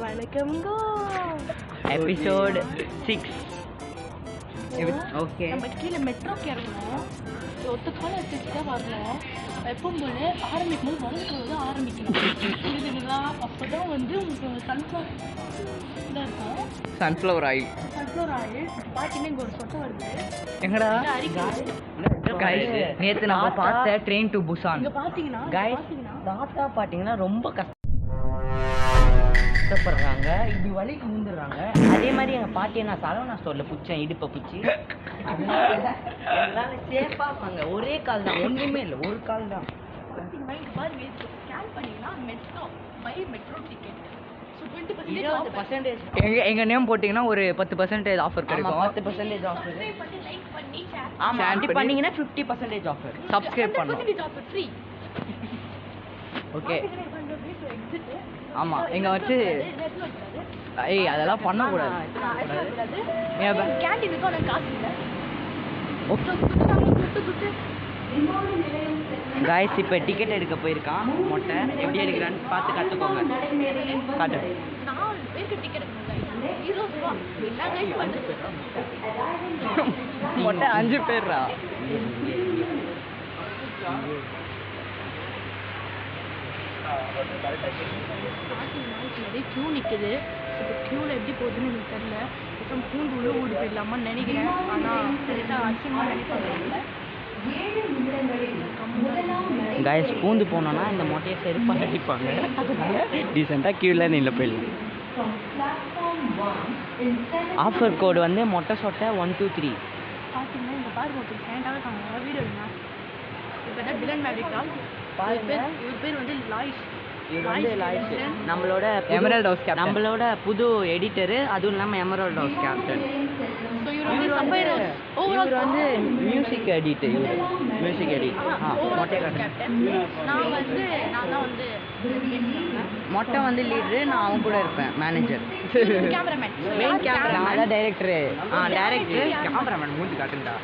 வணக்கம் கோ episode 6. Okay, நம்ம கீழே மெட்ரோக்கு இறங்கணும். ஒத்த கால வச்சுட்டு தான் வரணும். எப்பவும் போல ஆரம்பிக்கும் போது வளர்க்கிறது தான் ஆரம்பிக்கணும். புரியுதுங்களா? அப்போதான் வந்து உங்களுக்கு சன்ஃப்ளவர் இருக்கும். சன்ஃப்ளவர் ஆயில் பார்த்தீங்கன்னா இங்கே ஒரு சொட்டை வருது. எங்கடா கைஸ்? நேத்து நம்ம பார்த்த ட்ரெயின் டு புசான். இங்கே பார்த்தீங்கன்னா தாத்தா பார்த்தீங்கன்னா ரொம்ப கஷ்டப்படுறாங்க, இப்படி வலிக்கு விழுந்துடுறாங்க. அதே மாதிரி எங்கள் பாட்டியை நான் சரவணா ஸ்டோரில் பிடிச்சேன், இடுப்பை பிடிச்சி. அதனால சேஃபாக இருப்பாங்க. ஒரே கால் தான், ஒன்றுமே இல்லை, ஒரு கால் தான். ஸ்கேன் பண்ணிங்கன்னா மெட்ரோ டிக்கெட். எங்க நேம் போட்டீங்கன்னா ஒரு 10% ஆஃபர் கிடைக்கும். 10% ஆஃபர். ஆமா, அப்படி பண்ணீங்கன்னா 50% ஆஃபர். சப்ஸ்கிரைப் பண்ணனும். ஓகே. ஆமா, எங்க வந்து அதெல்லாம் பண்ண கூடாது. கேண்டீனுக்கு உனக்கு காசு இல்லை. காய்ஸ், இப்போ டிக்கெட் எடுக்க போயிருக்கான் மொட்டை. எப்படி எடுக்கிறான்னு பார்த்து கற்றுக்கோங்க. காட்டு. 4 பேருக்கு டிக்கெட் மொட்டை 5 பேர்ரா. நிறைய க்யூ நிற்குது. இப்போ க்யூவில் எப்படி போகுதுன்னு எனக்கு தெரியல. இப்போ பூண்டு உள்ள ஓடி போயிடலாமான்னு நினைக்கிறேன். ஆனால் அசிங்கமாக நினைப்பாங்க. காய்ஸ், பூந்து போனோன்னா இந்த மொட்டையை செருப்பாக அடிப்பாங்க. டீசெண்டாக கீழே நில்ல போயிடலாம். ஆஃபர் கோடு வந்து மொட்டை சொட்டை 123. பார்த்தீங்கன்னா இந்த பாருங்க, ஒருத்தர் சேண்டாக இருக்காங்க. வீடியோ எடுங்க. இப்போ தான் டிலன் மேரிக்கால். இவர் பேர் வந்து லாய்ஸ். நம்மளோட எமரல்ட் ஹவுஸ் கேப்டன், நம்மளோட புது எடிட்டர். அதுவும் இல்லாமல் எமரல்ட் ஹவுஸ் கேப்டன். இவர் வந்து மியூசிக் எடிட்டர். Music editor. மொட்டை கேப்டன். மொட்டை வந்து லீடரு, நான் அவன் கூட இருப்பேன் மேனேஜர். Main cameraman. அதான் டைரக்டரு. Director cameraman. மூஞ்சி காட்டுண்டா.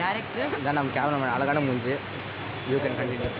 டைரக்டர் தான் நம்ம கேமராமேன். அழகான மூஞ்சி. You can continue.